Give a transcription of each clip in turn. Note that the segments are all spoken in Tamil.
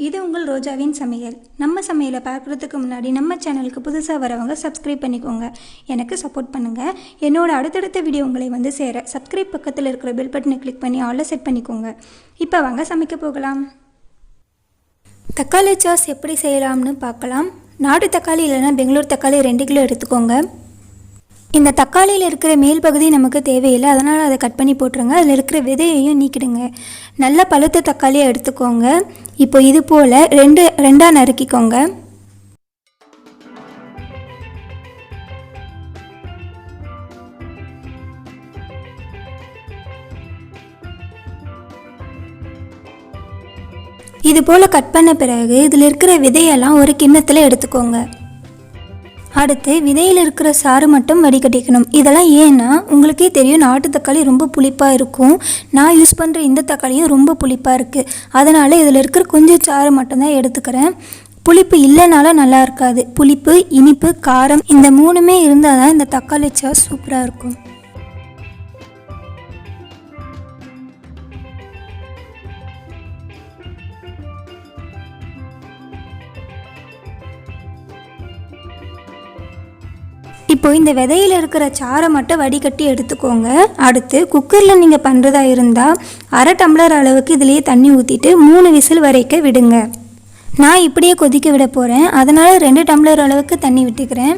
இது உங்கள் ரோஜாவின் சமையல். நம்ம சமையலை பார்க்குறதுக்கு முன்னாடி நம்ம சேனலுக்கு புதுசாக வரவங்க சப்ஸ்கிரைப் பண்ணிக்கோங்க, எனக்கு சப்போர்ட் பண்ணுங்கள். என்னோட அடுத்தடுத்த வீடியோ உங்களை வந்து சேர சப்ஸ்கிரைப் பக்கத்தில் இருக்கிற பெல் பட்டனை கிளிக் பண்ணி ஆல்ல செட் பண்ணிக்கோங்க. இப்போ வாங்க சமைக்க போகலாம். தக்காளி சாஸ் எப்படி செய்யலாம்னு பார்க்கலாம். நாட்டு தக்காளி இல்லைன்னா பெங்களூர் தக்காளி 2 கிலோ எடுத்துக்கோங்க. இந்த தக்காளியில் இருக்கிற மேல் பகுதி நமக்கு தேவையில்லை, அதனால் அதை கட் பண்ணி போட்டுருங்க. அதில் இருக்கிற விதையையும் நீக்கிடுங்க. நல்ல பழுத்த தக்காளியை எடுத்துக்கோங்க. இப்போ இது போல் ரெண்டாக நறுக்கிக்கோங்க. இது போல் கட் பண்ண பிறகு இதில் இருக்கிற விதையெல்லாம் ஒரு கிண்ணத்தில் எடுத்துக்கோங்க. அடுத்து விதையில் இருக்கிற சாறு மட்டும் வடிகட்டிக்கணும். இதெல்லாம் ஏன்னா உங்களுக்கே தெரியும், நாட்டு தக்காளி ரொம்ப புளிப்பாக இருக்கும். நான் யூஸ் பண்ணுற இந்த தக்காளியும் ரொம்ப புளிப்பாக இருக்குது. அதனால் இதில் இருக்கிற கொஞ்சம் சாறு மட்டும்தான் எடுத்துக்கிறேன். புளிப்பு இல்லைனாலும் நல்லா இருக்காது. புளிப்பு, இனிப்பு, காரம் இந்த 3மே இருந்தால் தான் இந்த தக்காளி சாஸ் சூப்பராக இருக்கும். இப்போ இந்த விதையில் இருக்கிற சாறை மட்டும் வடிகட்டி எடுத்துக்கோங்க. அடுத்து குக்கரில் நீங்கள் பண்ணுறதா இருந்தால் 1/2 டம்ளர் அளவுக்கு இதிலேயே தண்ணி ஊற்றிட்டு 3 விசில் வரைக்க விடுங்க. நான் இப்படியே கொதிக்க விட போகிறேன், அதனால் 2 டம்ளர் அளவுக்கு தண்ணி விட்டுக்கிறேன்.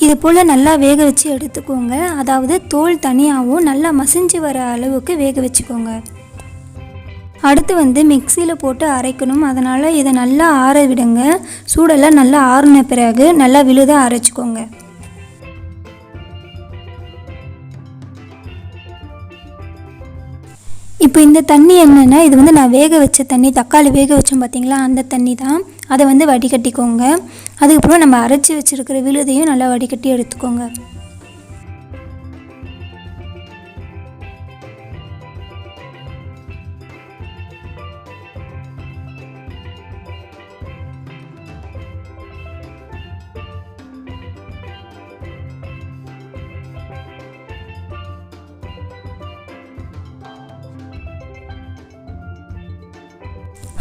இது போல் நல்லா வேக வச்சு எடுத்துக்கோங்க. அதாவது தோல் தனியாகவும் நல்லா மசிஞ்சு வர அளவுக்கு வேக வச்சுக்கோங்க. அடுத்து மிக்சியில் போட்டு அரைக்கணும். அதனால் இதை நல்லா ஆற விடுங்க. சூடெல்லாம் நல்லா ஆறின பிறகு நல்லா விழுதாக அரைச்சிக்கோங்க. இப்போ இந்த தண்ணி என்னென்னா, இது நான் வேக வச்ச தண்ணி, தக்காளி வேக வச்சோம் பார்த்திங்களா, அந்த தண்ணி தான். அதை வடிகட்டிக்கோங்க. அதுக்கப்புறம் நம்ம அரைச்சி வச்சுருக்கிற விழுதையும் நல்லா வடிகட்டி எடுத்துக்கோங்க.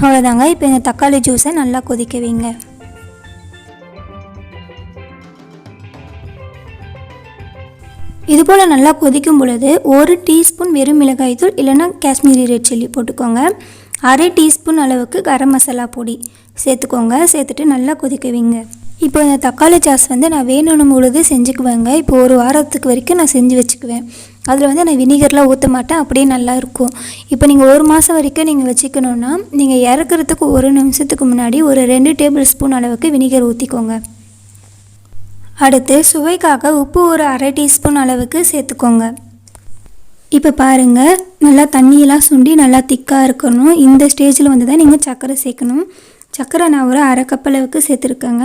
அவ்வளோதாங்க. இப்போ இந்த தக்காளி ஜூஸை நல்லா கொதிக்க வைங்க. இதுபோல் நல்லா கொதிக்கும் பொழுது 1 டீஸ்பூன் வெறும் மிளகாய் தூள் இல்லைன்னா காஷ்மீரி ரெட் சில்லி போட்டுக்கோங்க. 1/2 டீஸ்பூன் அளவுக்கு கரம் மசாலா பொடி சேர்த்துக்கோங்க. சேர்த்துட்டு நல்லா கொதிக்க வைங்க. இப்போ இந்த தக்காளி சாஸ் நான் வேணும்னும் பொழுது செஞ்சுக்குவேங்க. இப்போ 1 வாரத்துக்கு வரைக்கும் நான் செஞ்சு வச்சுக்குவேன். அதில் நான் வினிகர்லாம் ஊற்ற மாட்டேன், அப்படியே நல்லா இருக்கும். இப்போ நீங்கள் 1 மாதம் வரைக்கும் நீங்கள் வச்சுக்கணுன்னா நீங்கள் இறக்குறதுக்கு 1 நிமிஷத்துக்கு முன்னாடி ஒரு 2 டேபிள் ஸ்பூன் அளவுக்கு வினிகர் ஊற்றிக்கோங்க. அடுத்து சுவைக்காக உப்பு ஒரு 1/2 டீஸ்பூன் அளவுக்கு சேர்த்துக்கோங்க. இப்போ பாருங்கள், நல்லா தண்ணியெல்லாம் சுண்டி நல்லா திக்காக இருக்கணும். இந்த ஸ்டேஜில் தான் நீங்கள் சர்க்கரை சேர்க்கணும். சர்க்கரை நான் ஒரு 1/2 கப் அளவுக்கு சேர்த்துருக்கேங்க.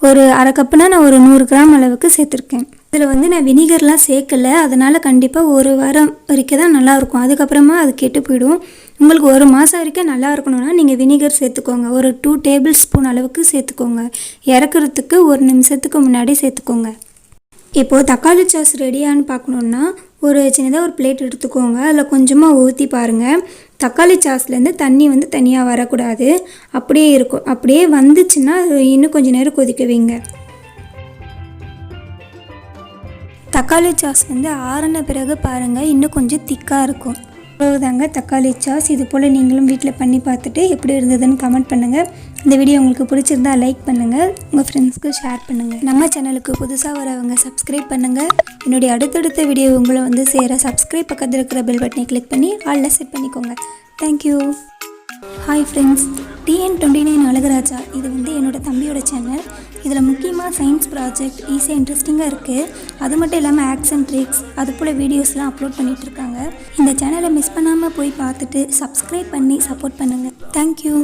ஒரு 1/2 கப்புனா நான் ஒரு 100 கிராம் அளவுக்கு சேர்த்துருக்கேன். இதில் நான் வினிகர்லாம் சேர்க்கலை, அதனால் கண்டிப்பாக 1 வாரம் வரைக்கும் தான் நல்லாயிருக்கும். அதுக்கப்புறமா அது கெட்டு போயிடும். உங்களுக்கு 1 மாதம் வரைக்கும் நல்லா இருக்கணும்னா நீங்கள் வினிகர் சேர்த்துக்கோங்க. ஒரு 2 டேபிள் ஸ்பூன் அளவுக்கு சேர்த்துக்கோங்க. இறக்குறதுக்கு 1 நிமிஷத்துக்கு முன்னாடி சேர்த்துக்கோங்க. இப்போது தக்காளி சாஸ் ரெடியான்னு பார்க்கணுன்னா ஒரு சின்னதாக ஒரு பிளேட் எடுத்துக்கோங்க. அதில் கொஞ்சமாக ஊற்றி பாருங்கள். தக்காளி சாஸ்லேருந்து தண்ணி தனியாக வரக்கூடாது, அப்படியே இருக்கும். அப்படியே வந்துச்சுன்னா இன்னும் கொஞ்சம் நேரம் கொதிக்க வைங்க. தக்காளி சாஸ் ஆறின பிறகு பாருங்கள், இன்னும் கொஞ்சம் திக்காக இருக்கும். அவ்வளோதாங்க தக்காளி சாஸ். இது போல் நீங்களும் வீட்டில் பண்ணி பார்த்துட்டு எப்படி இருந்ததுன்னு கமெண்ட் பண்ணுங்கள். இந்த வீடியோ உங்களுக்கு பிடிச்சிருந்தா லைக் பண்ணுங்கள், உங்கள் ஃப்ரெண்ட்ஸ்க்கு ஷேர் பண்ணுங்கள். நம்ம சேனலுக்கு புதுசாக வரவங்க சப்ஸ்கிரைப் பண்ணுங்கள். என்னுடைய அடுத்தடுத்த வீடியோ உங்களை சேர சப்ஸ்கிரைப் பக்கத்தில் இருக்கிற பெல் பட்டனை கிளிக் பண்ணி ஆல்ல செட் பண்ணிக்கோங்க. Thank you. Hi friends, TN29 Azhagaraja. இது என்னோட தம்பியோட சேனல். இதில் முக்கியமாக சயின்ஸ் ப்ராஜெக்ட் ஈஸியாக இன்ட்ரெஸ்டிங்காக இருக்குது. அது மட்டும் இல்லாமல் ஆக்ஸ் அண்ட் ட்ரிக்ஸ் அது போல் வீடியோஸ்லாம் அப்லோட் பண்ணிகிட்ருக்காங்க. இந்த சேனலை மிஸ் பண்ணாமல் போய் பார்த்துட்டு சப்ஸ்கிரைப் பண்ணி சப்போர்ட் பண்ணுங்கள். தேங்க்யூ.